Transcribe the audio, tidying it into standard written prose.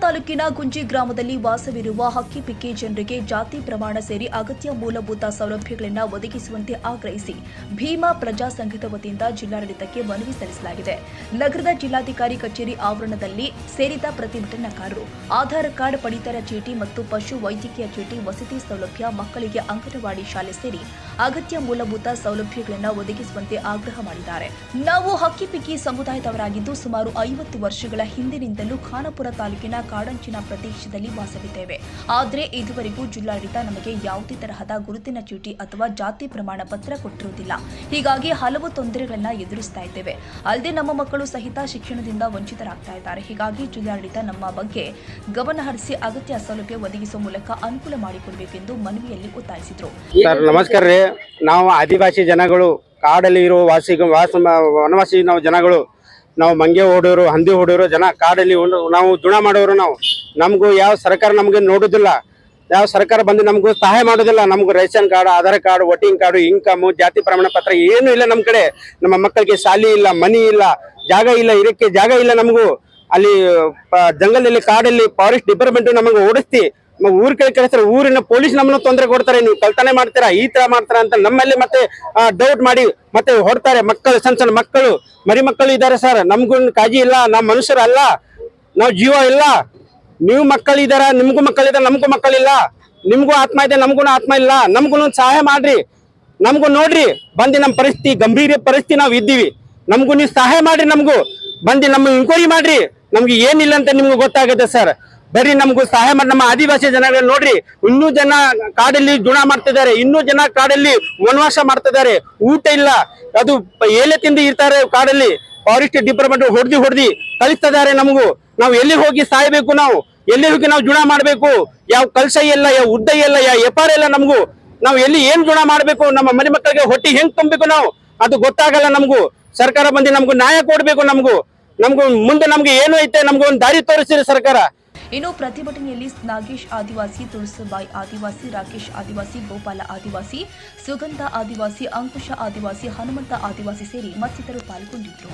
ತಾಲೂಕಿನ ಗುಂಜಿ ಗ್ರಾಮದಲ್ಲಿ ವಾಸವಿರುವ ಹಕ್ಕಿಪಿಕ್ಕಿ ಜನರಿಗೆ ಜಾತಿ ಪ್ರಮಾಣ ಸೇರಿ ಅಗತ್ಯ ಮೂಲಭೂತ ಸೌಲಭ್ಯಗಳನ್ನು ಒದಗಿಸುವಂತೆ ಆಗ್ರಹಿಸಿ ಭೀಮಾ ಪ್ರಜಾ ಸಂಘದ ವತಿಯಿಂದ ಜಿಲ್ಲಾಡಳಿತಕ್ಕೆ ಮನವಿ ಸಲ್ಲಿಸಲಾಗಿದೆ. ನಗರದ ಜಿಲ್ಲಾಧಿಕಾರಿ ಕಚೇರಿ ಆವರಣದಲ್ಲಿ ಸೇರಿದ ಪ್ರತಿಭಟನಾಕಾರರು ಆಧಾರ್ ಕಾರ್ಡ್, ಪಡಿತರ ಚೀಟಿ ಮತ್ತು ಪಶು ವೈದ್ಯಕೀಯ ಚೀಟಿ, ವಸತಿ ಸೌಲಭ್ಯ, ಮಕ್ಕಳಿಗೆ ಅಂಗನವಾಡಿ ಶಾಲೆ ಸೇರಿ ಅಗತ್ಯ ಮೂಲಭೂತ ಸೌಲಭ್ಯಗಳನ್ನು ಒದಗಿಸುವಂತೆ ಆಗ್ರಹ ಮಾಡಿದ್ದಾರೆ. ನಾವು ಹಕ್ಕಿಪಿಕ್ಕಿ ಸಮುದಾಯದವರಾಗಿದ್ದು ಸುಮಾರು 50 ವರ್ಷಗಳ ಹಿಂದಿನಿಂದಲೂ ಖಾನಾಪುರ ತಾಲೂಕಿನ ಕಾಡಂಚಿನ ಪ್ರದೇಶದಲ್ಲಿ ವಾಸವಿದ್ದೇವೆ. ಆದರೆ ಇದುವರೆಗೂ ಜಿಲ್ಲಾಡಳಿತ ನಮಗೆ ಯಾವುದೇ ತರಹದ ಗುರುತಿನ ಚೀಟಿ ಅಥವಾ ಜಾತಿ ಪ್ರಮಾಣ ಪತ್ರ ಕೊಟ್ಟಿರುವುದಿಲ್ಲ. ಹೀಗಾಗಿ ಹಲವು ತೊಂದರೆಗಳನ್ನು ಎದುರಿಸ್ತಾ ಇದ್ದೇವೆ. ಅಲ್ಲದೆ ನಮ್ಮ ಮಕ್ಕಳು ಸಹಿತ ಶಿಕ್ಷಣದಿಂದ ವಂಚಿತರಾಗ್ತಾ ಇದ್ದಾರೆ. ಹೀಗಾಗಿ ಜಿಲ್ಲಾಡಳಿತ ನಮ್ಮ ಬಗ್ಗೆ ಗಮನ ಹರಿಸಿ ಅಗತ್ಯ ಸೌಲಭ್ಯ ಒದಗಿಸುವ ಮೂಲಕ ಅನುಕೂಲ ಮಾಡಿಕೊಡಬೇಕೆಂದು ಮನವಿಯಲ್ಲಿ ಒತ್ತಾಯಿಸಿದರು. ನಮಸ್ಕಾರ ರೀ. ನಾವು ಆದಿವಾಸಿ ಜನಗಳು, ಕಾಡಲ್ಲಿ ಇರುವ ವನವಾಸಿ ನಾವು ಜನಗಳು, ನಾವು ಮಂಗೆ ಹೊಡೆಯೋರು, ಹಂದಿ ಹೊಡೆಯೋರು ಜನ, ಕಾಡಲ್ಲಿ ನಾವು ಜುಣ ಮಾಡೋರು. ನಮಗೂ ಯಾವ ಸರ್ಕಾರ ನಮಗೆ ನೋಡೋದಿಲ್ಲ, ಯಾವ ಸರ್ಕಾರ ಬಂದು ನಮಗೂ ಸಹಾಯ ಮಾಡೋದಿಲ್ಲ. ನಮಗೂ ration card, Aadhaar card, voting card, income, ಜಾತಿ ಪ್ರಮಾಣ ಪತ್ರ ಏನೂ ಇಲ್ಲ ನಮ್ಮ ಕಡೆ. ನಮ್ಮ ಮಕ್ಕಳಿಗೆ ಶಾಲೆ ಇಲ್ಲ, ಮನಿ ಇಲ್ಲ, ಜಾಗ ಇಲ್ಲ, ಇರಕ್ಕೆ ಜಾಗ ಇಲ್ಲ. ನಮಗೂ ಅಲ್ಲಿ ಜಂಗಲಲ್ಲಿ, ಕಾಡಲ್ಲಿ ಫಾರೆಸ್ಟ್ ಡಿಪಾರ್ಟ್ಮೆಂಟ್ ನಮಗೆ ಓಡಿಸ್ತಿ ಊರ್ ಕಡೆ ಕಳಿಸ್ತಾರೆ. ಊರಿನ ಪೊಲೀಸ್ ನಮ್ಮನ್ನು ತೊಂದರೆ ಕೊಡ್ತಾರೆ. ನೀವು ಕಳ್ತನೆ ಮಾಡ್ತೀರಾ, ಈ ತರ ಮಾಡ್ತಾರ ಅಂತ ನಮ್ಮಲ್ಲಿ ಮತ್ತೆ ಡೌಟ್ ಮಾಡಿ ಮತ್ತೆ ಹೊಡ್ತಾರೆ. ಮಕ್ಕಳು, ಸಣ್ಣ ಸಣ್ಣ ಮಕ್ಕಳು, ಮರಿ ಮಕ್ಕಳು ಇದ್ದಾರೆ ಸರ್. ನಮ್ಗೂ ಕಾಳಜಿ ಇಲ್ಲ, ನಾವು ಮನುಷ್ಯರಲ್ಲ, ನಾವು ಜೀವ ಇಲ್ಲ. ನೀವು ಮಕ್ಕಳಿದಾರ, ನಿಮ್ಗೂ ಮಕ್ಕಳಿದಾರ, ನಮಗೂ ಮಕ್ಕಳಿಲ್ಲ. ನಿಮ್ಗೂ ಆತ್ಮ ಇದೆ, ನಮಗೂ ಆತ್ಮ ಇಲ್ಲ. ನಮ್ಗೂ ಸಹಾಯ ಮಾಡ್ರಿ, ನಮಗೂ ನೋಡ್ರಿ. ಬಂದು ನಮ್ಮ ಪರಿಸ್ಥಿತಿ, ಗಂಭೀರ ಪರಿಸ್ಥಿತಿ ನಾವು ಇದ್ದೀವಿ. ನಮಗೂ ನೀವು ಸಹಾಯ ಮಾಡ್ರಿ, ನಮಗೂ ಬಂದು ನಮ್ಮ ಎಂಕ್ವೈರಿ ಮಾಡ್ರಿ. ನಮ್ಗೆ ಏನಿಲ್ಲ ಅಂತ ನಿಮ್ಗೆ ಗೊತ್ತಾಗುತ್ತೆ ಸರ್. ಬರೀ ನಮಗೂ ಸಹಾಯ ಮಾಡಿ. ನಮ್ಮ ಆದಿವಾಸಿ ಜನಗಳು ನೋಡ್ರಿ, ಇನ್ನೂ ಜನ ಕಾಡಲ್ಲಿ ಜುಣ ಮಾಡ್ತಿದ್ದಾರೆ, ಇನ್ನೂ ಜನ ಕಾಡಲ್ಲಿ ವನವಾಸ ಮಾಡ್ತಿದ್ದಾರೆ. ಊಟ ಇಲ್ಲ, ಅದು ಎಲೆ ತಿಂದು ಇರ್ತಾರೆ ಕಾಡಲ್ಲಿ. ಫಾರೆಸ್ಟ್ ಡಿಪಾರ್ಟ್ಮೆಂಟ್ ಹೊಡೆದಿ ಕಳಿಸ್ತಿದ್ದಾರೆ ನಮಗೂ. ನಾವು ಎಲ್ಲಿ ಹೋಗಿ ಸಾಯ್ಬೇಕು, ನಾವು ಎಲ್ಲಿ ಹೋಗಿ ನಾವು ಜುಣ ಮಾಡ್ಬೇಕು? ಯಾವ ಕಲ್ಸ ಇಲ್ಲ, ಯಾವ ಉದ್ದ ಇಲ್ಲ, ಯಾವ ಎಪಾರ ಇಲ್ಲ ನಮಗೂ. ನಾವು ಎಲ್ಲಿ ಏನ್ ಜುಣ ಮಾಡ್ಬೇಕು? ನಮ್ಮ ಮನೆ ಮಕ್ಕಳಿಗೆ ಹೊಟ್ಟಿ ಹೆಂಗ್ ತುಂಬಬೇಕು ನಾವು, ಅದು ಗೊತ್ತಾಗಲ್ಲ ನಮಗೂ. ಸರ್ಕಾರ ಬಂದು ನಮಗೂ ನ್ಯಾಯ ಕೊಡ್ಬೇಕು. ನಮಗೂ ಮುಂದೆ ನಮ್ಗೆ ಏನು ಐತೆ, ನಮ್ಗೆ ಒಂದು ದಾರಿ ತೋರಿಸಿದೆ ಸರ್ಕಾರ. ಇನ್ನು ಪ್ರತಿಭಟನೆಯಲ್ಲಿ ನಾಗೇಶ್ ಆದಿವಾಸಿ, ತುಳಸಿಬಾಯಿ ಆದಿವಾಸಿ, ರಾಕೇಶ್ ಆದಿವಾಸಿ, ಗೋಪಾಲ ಆದಿವಾಸಿ, ಸುಗಂಧ ಆದಿವಾಸಿ, ಅಂಕುಶ ಆದಿವಾಸಿ, ಹನುಮಂತ ಆದಿವಾಸಿ ಸೇರಿ ಮತ್ತಿತರರು ಪಾಲ್ಗೊಂಡಿದ್ದರು.